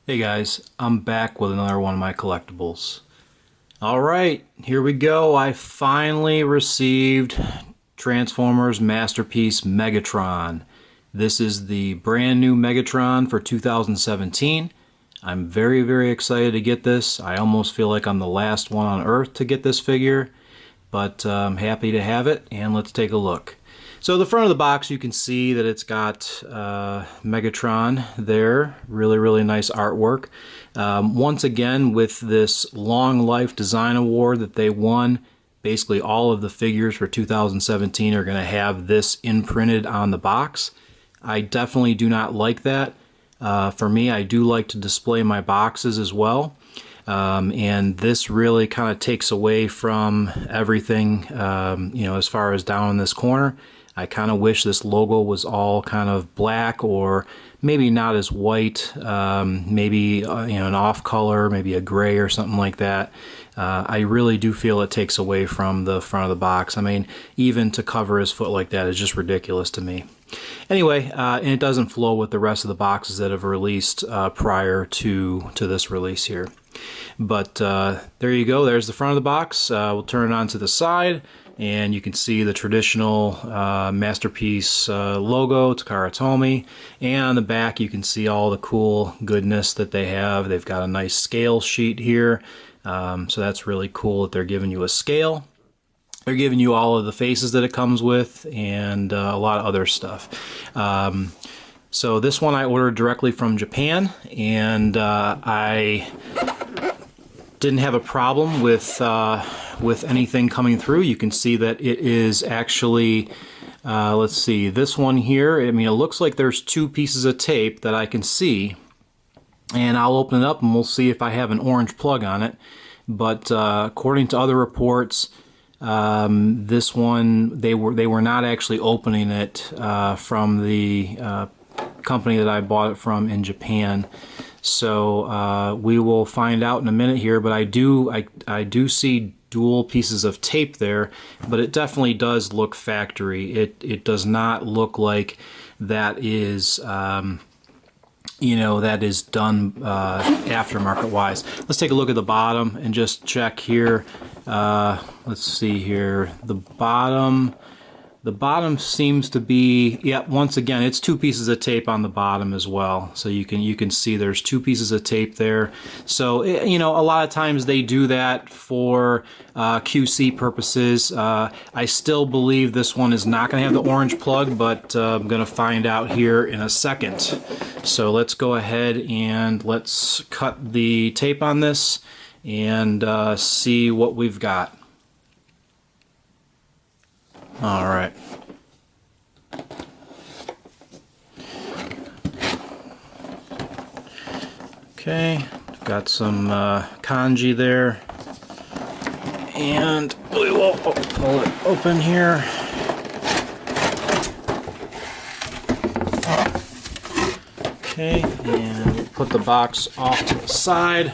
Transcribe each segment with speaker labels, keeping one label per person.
Speaker 1: Hey guys, I'm back with another one of my collectibles. Alright, here we go. I finally received Transformers Masterpiece Megatron. This is the brand new Megatron for 2017. I'm very excited to get this. I almost feel like I'm the last one on Earth to get this figure, but I'm happy to have it, and let's take a look. So the front of the box, you can see that it's got Megatron there. Really nice artwork. Once again, with this Long Life Design Award that they won, basically all of the figures for 2017 are going to have this imprinted on the box. I definitely do not like that. For me, I do like to display my boxes as well. And this really kind of takes away from everything, as far as down in this corner. I kind of wish this logo was all kind of black, or maybe not as white, maybe an off color, maybe a gray or something like that. I really do feel it takes away from the front of the box. I mean, even to cover his foot like that is just ridiculous to me. Anyway, and it doesn't flow with the rest of the boxes that have released prior to this release here. But there you go. There's the front of the box. We'll turn it on to the side, and you can see the traditional Masterpiece logo, Takara Tomy. And on the back, you can see all the cool goodness that they have. They've got a nice scale sheet here. So that's really cool that they're giving you a scale. They're giving you all of the faces that it comes with, and a lot of other stuff. So this one I ordered directly from Japan, and I didn't have a problem with anything coming through. You can see that it is actually, let's see, this one here, I mean, it looks like there's two pieces of tape that I can see, and I'll open it up and we'll see if I have an orange plug on it. But according to other reports, this one, they were not actually opening it from the company that I bought it from in Japan. So we will find out in a minute here, but I do see dual pieces of tape there, but it definitely does look factory. It does not look like that is that is done aftermarket wise. Let's take a look at the bottom and just check here. Let's see here. The bottom seems to be, yeah, once again, it's two pieces of tape on the bottom as well. So you can see there's two pieces of tape there. So, a lot of times they do that for QC purposes. I still believe this one is not going to have the orange plug, but I'm going to find out here in a second. So let's go ahead and let's cut the tape on this and see what we've got. All right. Okay, got some kanji there, and we will pull it open here. Okay, and we'll put the box off to the side.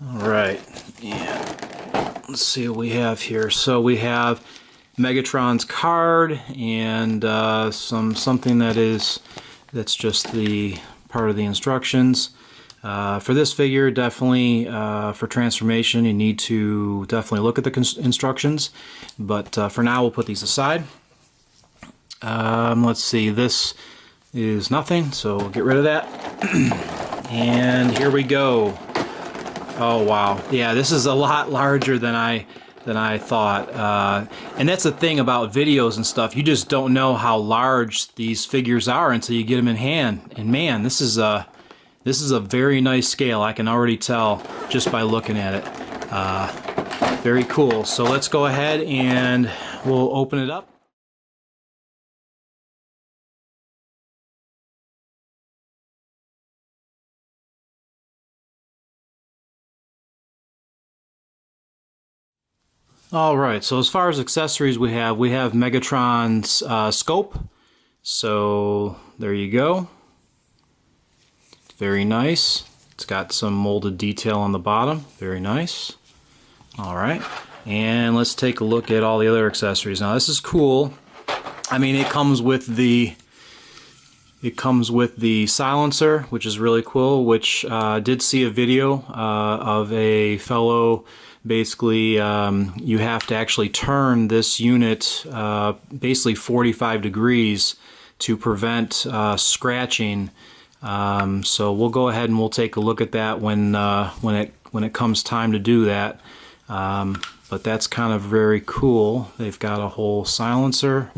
Speaker 1: Alright, and let's see what we have here. So we have Megatron's card and something that's just the part of the instructions. For this figure, definitely for transformation, you need to definitely look at the instructions. But for now, we'll put these aside. Let's see, this is nothing, so we'll get rid of that. And here we go. Oh wow, yeah, this is a lot larger than I thought. And that's the thing about videos and stuff. You just don't know how large these figures are until you get them in hand. And man, this is a very nice scale. I can already tell just by looking at it. Very cool. So let's go ahead and we'll open it up. Alright, so as far as accessories we have Megatron's scope. So there you go. Very nice. It's got some molded detail on the bottom. Very nice. Alright, and let's take a look at all the other accessories. Now this is cool. I mean, it comes with the silencer, which is really cool, which did see a video of a fellow. Basically, you have to actually turn this unit basically 45 degrees to prevent scratching. So we'll go ahead and we'll take a look at that when it comes time to do that. But that's kind of very cool. They've got a whole silencer,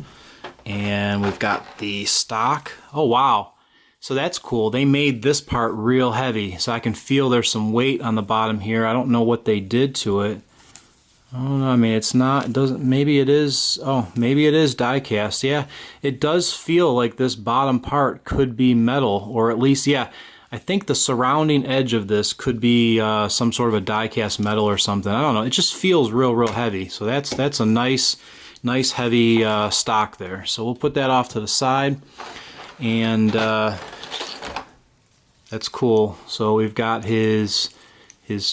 Speaker 1: and we've got the stock. Oh wow! So that's cool. They made this part real heavy, so I can feel there's some weight on the bottom here. I don't know what they did to it. I don't know. I mean, it's not. It doesn't. Maybe it is. Oh, maybe it is die cast. Yeah, it does feel like this bottom part could be metal, or at least, yeah. I think the surrounding edge of this could be some sort of a die cast metal or something. I don't know. It just feels real heavy. So that's a nice heavy stock there. So we'll put that off to the side, and that's cool. So we've got his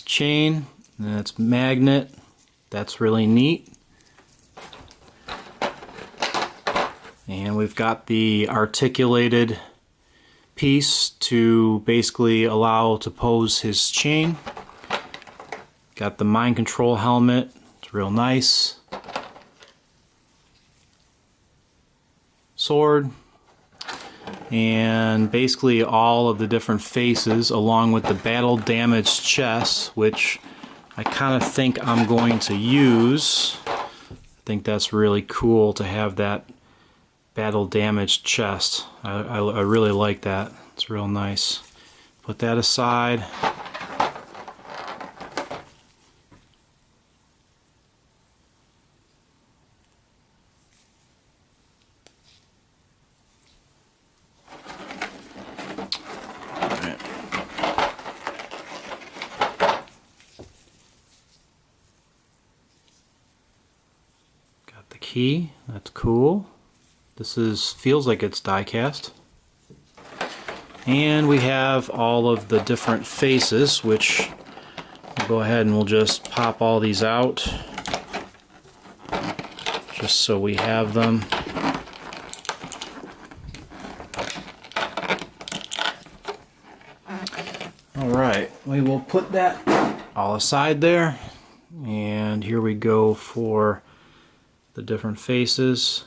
Speaker 1: chain. That's magnet. That's really neat. And we've got the articulated piece to basically allow to pose his chain. Got the mind control helmet. It's real nice. Sword. And basically all of the different faces, along with the battle damaged chest, which I kind of think I'm going to use. I think that's really cool to have that battle damaged chest. I really like that. It's real nice. Put that aside. Got the key. That's cool. This feels like it's die cast. And we have all of the different faces, which we'll go ahead and we'll just pop all these out just so we have them. Alright, we will put that all aside there, and here we go for the different faces.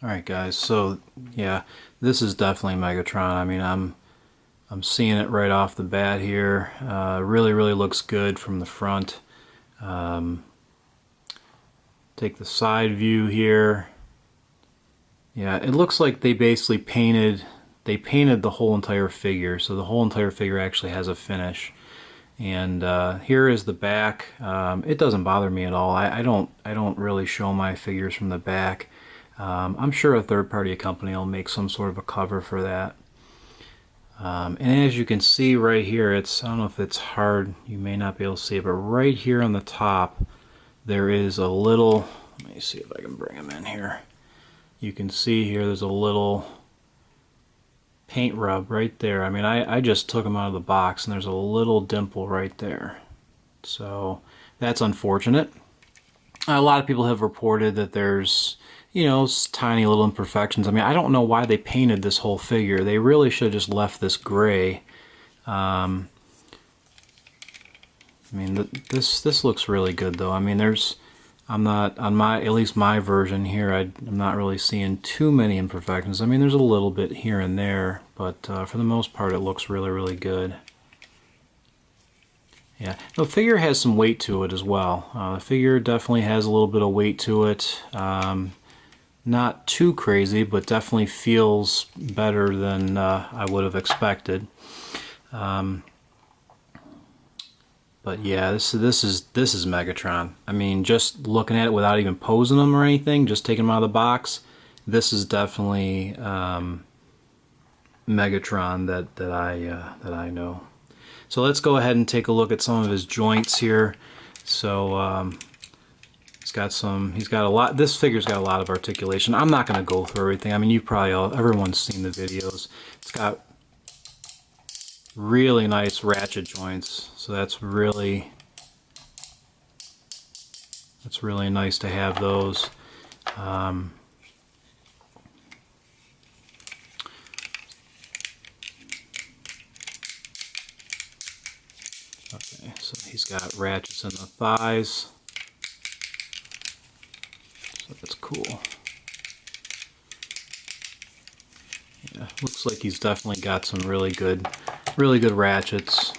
Speaker 1: Alright guys, so yeah, this is definitely Megatron. I mean, I'm seeing it right off the bat here. Really looks good from the front. Take the side view here. Yeah, it looks like they basically painted the whole entire figure, so the whole entire figure actually has a finish. And here is the back. It doesn't bother me at all. I don't really show my figures from the back. I'm sure a third-party company will make some sort of a cover for that. And as you can see right here, I don't know if it's hard, you may not be able to see it, but right here on the top there is a little, let me see if I can bring them in here. You can see here there's a little paint rub right there. I mean, I just took them out of the box and there's a little dimple right there. So that's unfortunate. A lot of people have reported that there's, you know, tiny little imperfections. I mean, I don't know why they painted this whole figure. They really should have just left this gray. I mean, this looks really good though. I mean, I'm not, on my, at least my version here, I'm not really seeing too many imperfections. I mean, there's a little bit here and there, but for the most part, it looks really good. Yeah, the figure has some weight to it as well. The figure definitely has a little bit of weight to it. Not too crazy, but definitely feels better than I would have expected. But yeah, this is Megatron. I mean, just looking at it without even posing them or anything, just taking them out of the box, this is definitely Megatron that I know. So let's go ahead and take a look at some of his joints here. So he's got a lot, this figure's got a lot of articulation. I'm not going to go through everything. I mean, you probably everyone's seen the videos. It's got really nice ratchet joints, so that's really nice to have those. Okay, so he's got ratchets in the thighs, so that's cool. Yeah, looks like he's definitely got some really good ratchets.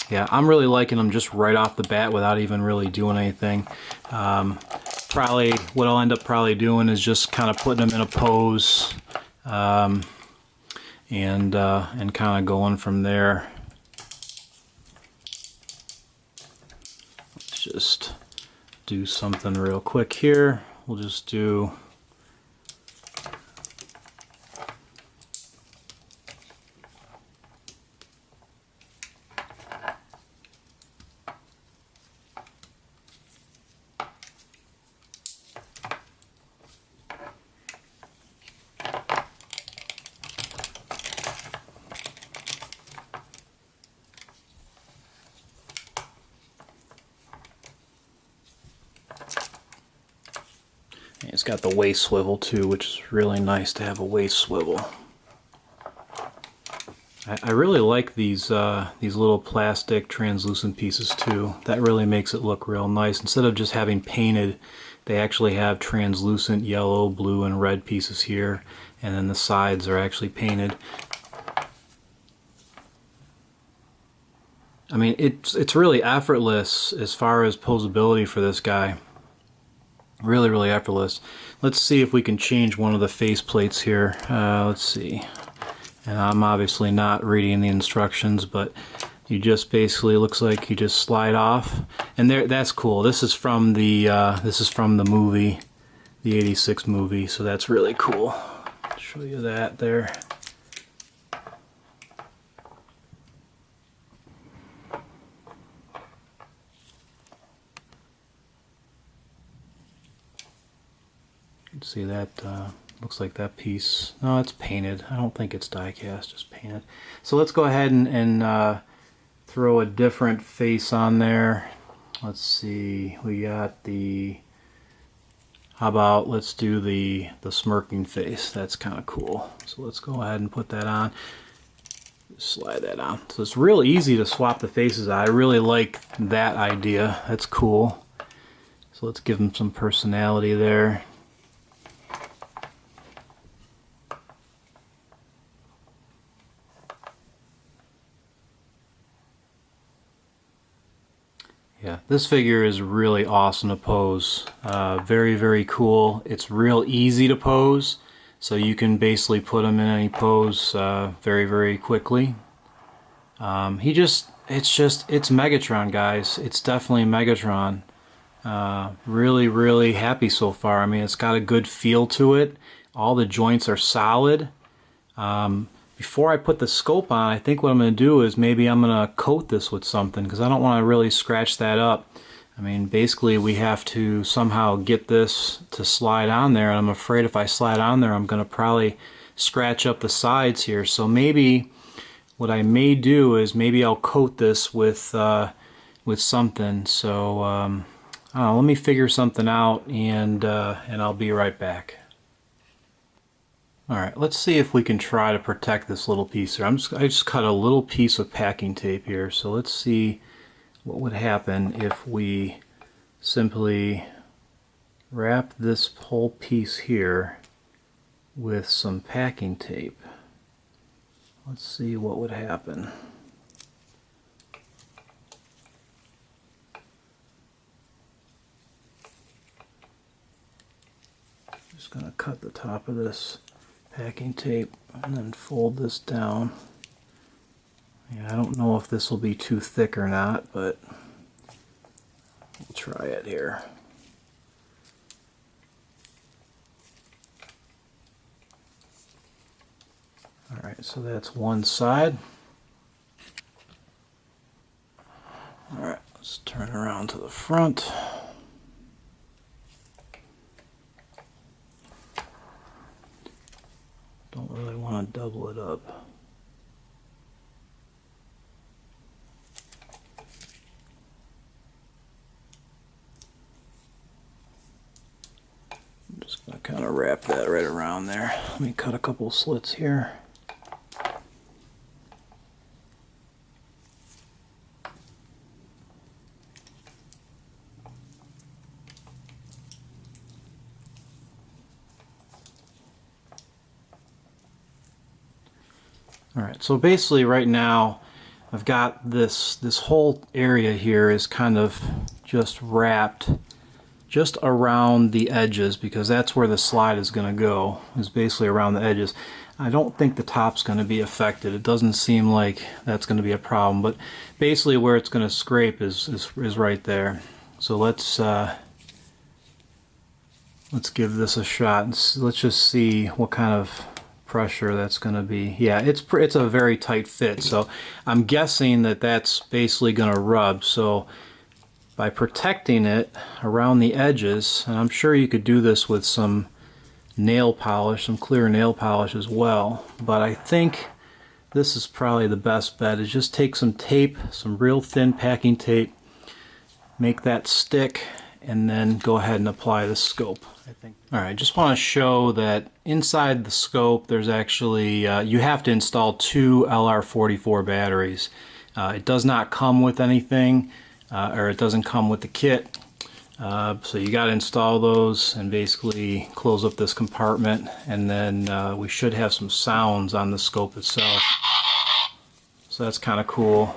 Speaker 1: Yeah, I'm really liking them just right off the bat without even really doing anything. Probably what I'll end up doing is just kind of putting them in a pose, and kind of going from there. Let's just do something real quick here. We'll just do it's got the waist swivel too, which is really nice to have a waist swivel. I really like these little plastic translucent pieces too. That really makes it look real nice. Instead of just having painted, they actually have translucent yellow, blue, and red pieces here, and then the sides are actually painted. I mean, it's really effortless as far as posability for this guy. Really effortless. Let's see if we can change one of the face plates here. Let's see. And I'm obviously not reading the instructions, but you just basically, looks like you just slide off, and there, that's cool. This is from the movie, the '86 movie, so that's really cool. I'll show you that there. See that, looks like that piece, no, it's painted. I don't think it's die cast, just painted. So let's go ahead and throw a different face on there. Let's see, we got the, how about let's do the smirking face. That's kind of cool. So let's go ahead and put that on. Just slide that on. So it's real easy to swap the faces out. I really like that idea. That's cool. So let's give them some personality there. Yeah, this figure is really awesome to pose. Very Cool. It's real easy to pose, so you can basically put him in any pose very quickly. It's Megatron, guys. It's definitely Megatron. Really happy so far. I mean, it's got a good feel to it. All the joints are solid. Before I put the scope on, I think what I'm going to do is maybe I'm going to coat this with something, because I don't want to really scratch that up. I mean, basically we have to somehow get this to slide on there, and I'm afraid if I slide on there I'm going to probably scratch up the sides here. So maybe what I may do is maybe I'll coat this with something. So I don't know, let me figure something out, and I'll be right back. Alright, let's see if we can try to protect this little piece here. I just cut a little piece of packing tape here, so let's see what would happen if we simply wrap this whole piece here with some packing tape. Let's see what would happen. Just going to cut the top of this packing tape and then fold this down. Yeah, I don't know if this will be too thick or not, but we'll try it here. Alright, so that's one side. Alright, let's turn around to the front. Don't really want to double it up. I'm just going to kind of wrap that right around there. Let me cut a couple slits here. Alright, so basically right now I've got this whole area here is kind of just wrapped just around the edges, because that's where the slide is going to go, is basically around the edges. I don't think the top's going to be affected. It doesn't seem like that's going to be a problem, but basically where it's going to scrape is right there. So let's give this a shot and let's just see what kind of pressure that's going to be. Yeah, it's a very tight fit, so I'm guessing that that's basically going to rub. So by protecting it around the edges, and I'm sure you could do this with some nail polish, some clear nail polish as well, but I think this is probably the best bet, is just take some tape, some real thin packing tape, make that stick, and then go ahead and apply the scope, I think. Alright, just want to show that inside the scope there's actually, you have to install 2 LR44 batteries. It does not come with anything, or it doesn't come with the kit. So you got to install those and basically close up this compartment, and then we should have some sounds on the scope itself. So that's kind of cool.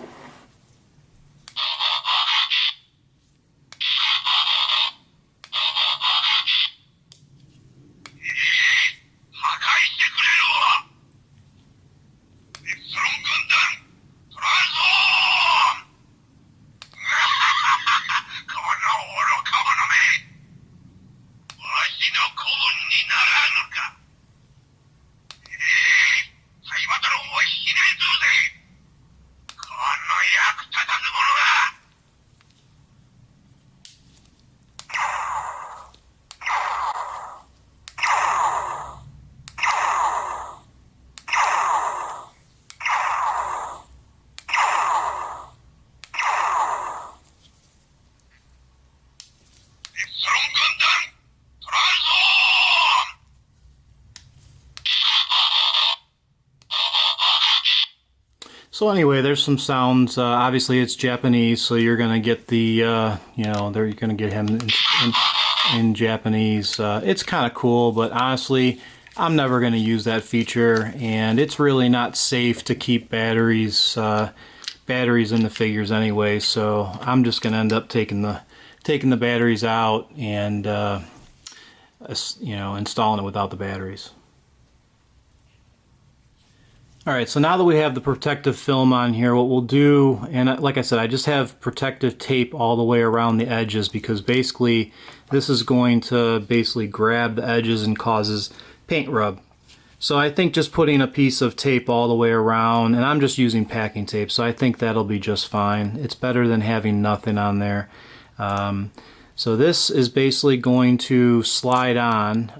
Speaker 1: So anyway, there's some sounds. Obviously it's Japanese, so you're going to get the, you know, you're going to get him in Japanese. It's kind of cool, but honestly, I'm never going to use that feature, and it's really not safe to keep batteries in the figures anyway, so I'm just going to end up taking the batteries out and, you know, installing it without the batteries. Alright, so now that we have the protective film on here, what we'll do, and like I said, I just have protective tape all the way around the edges, because basically this is going to basically grab the edges and causes paint rub. So I think just putting a piece of tape all the way around, and I'm just using packing tape, so I think that'll be just fine. It's better than having nothing on there. So this is basically going to slide on.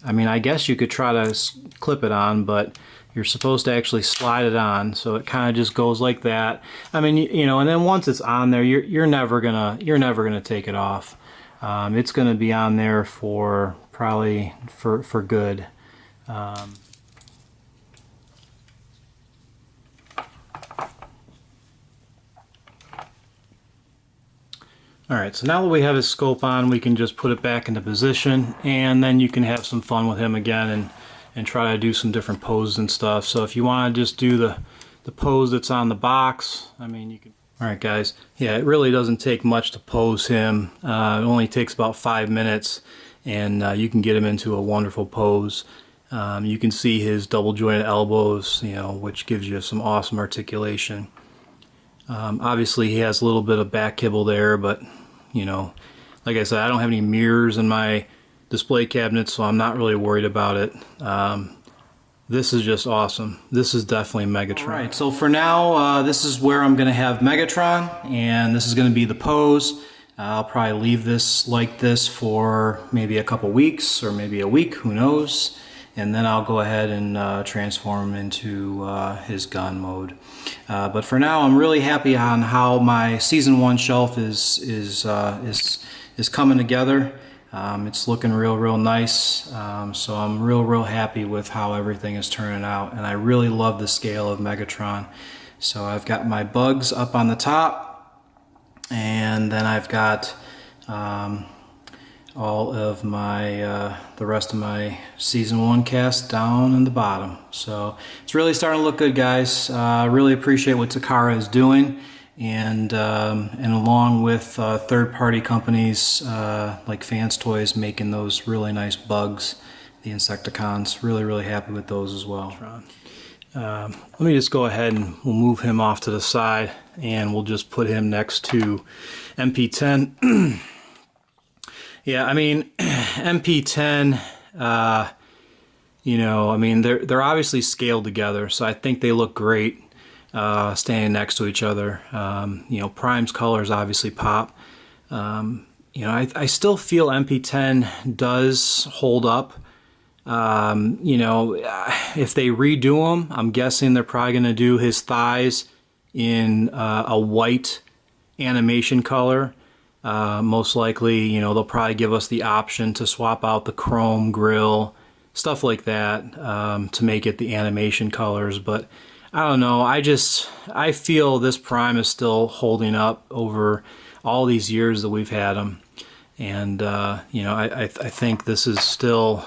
Speaker 1: I mean, I guess you could try to clip it on, but you're supposed to actually slide it on, so it kind of just goes like that. I mean, you know, and then once it's on there, you're never gonna take it off. It's gonna be on there for probably for good. Alright, so now that we have his scope on, we can just put it back into position, and then you can have some fun with him again and try to do some different poses and stuff. So if you want to just do the pose that's on the box, I mean, you can. Alright guys, yeah, it really doesn't take much to pose him. It only takes about 5 minutes, and you can get him into a wonderful pose. You can see his double jointed elbows, you know, which gives you some awesome articulation. Obviously he has a little bit of back kibble there, but you know, like I said, I don't have any mirrors in my display cabinet, so I'm not really worried about it. This is just awesome. This is definitely Megatron. All right, so for now, this is where I'm going to have Megatron, and this is going to be the pose. I'll probably leave this like this for maybe a couple weeks or maybe a week, who knows. And then I'll go ahead and transform him into his gun mode. But for now, I'm really happy on how my Season 1 shelf is coming together. It's looking real nice, so I'm real happy with how everything is turning out, and I really love the scale of Megatron. So I've got my bugs up on the top, and then I've got all of my the rest of my Season 1 cast down in the bottom. So it's really starting to look good, guys. Really appreciate what Takara is doing. And along with third-party companies like Fans Toys making those really nice bugs, the Insecticons, really happy with those as well. Let me just go ahead and we'll move him off to the side, and we'll just put him next to MP-10. Yeah, I mean, MP-10, you know, I mean, they're obviously scaled together, so I think they look great. Standing next to each other. You know, Prime's colors obviously pop. You know, I still feel MP10 does hold up. You know, if they redo them, I'm guessing they're probably going to do his thighs in a white animation color. Most likely, you know, they'll probably give us the option to swap out the chrome grill, stuff like that, to make it the animation colors. But I don't know, I feel this Prime is still holding up over all these years that we've had him. And you know, I think this is still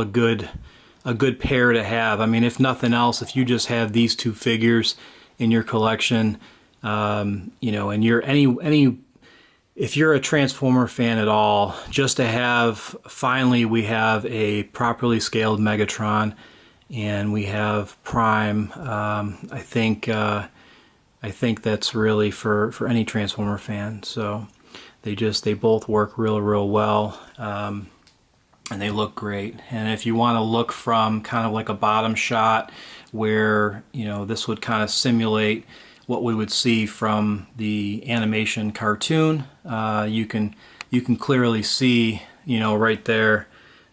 Speaker 1: a good pair to have. I mean, if nothing else, if you just have these two figures in your collection, you know, and you're if you're a Transformer fan at all, just to have, finally we have a properly scaled Megatron, and we have Prime. I think that's really for any Transformer fan. So they both work real well, and they look great. And if you want to look from kind of like a bottom shot, where, you know, this would kind of simulate what we would see from the animation cartoon, you can clearly see, you know, right there.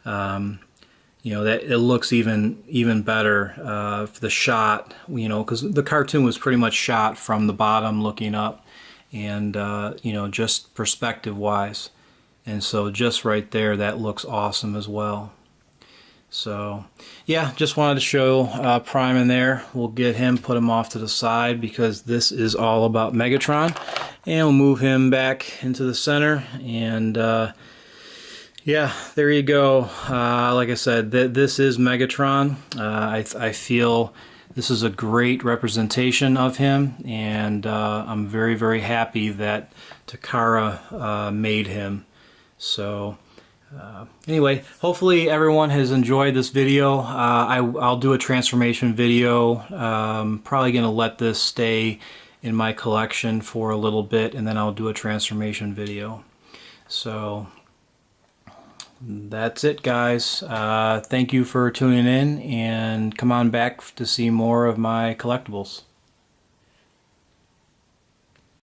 Speaker 1: You know, that it looks even better for the shot, you know, because the cartoon was pretty much shot from the bottom looking up, and you know, just perspective wise, and so just right there, that looks awesome as well. So yeah, just wanted to show Prime in there. We'll get him, put him off to the side, because this is all about Megatron, and we'll move him back into the center. And yeah, there you go. Like I said, this is Megatron. I feel this is a great representation of him, and I'm very happy that Takara made him. So anyway, hopefully everyone has enjoyed this video. I'll do a transformation video. Probably going to let this stay in my collection for a little bit, and then I'll do a transformation video. So that's it, guys. Thank you for tuning in, and come on back to see more of my collectibles.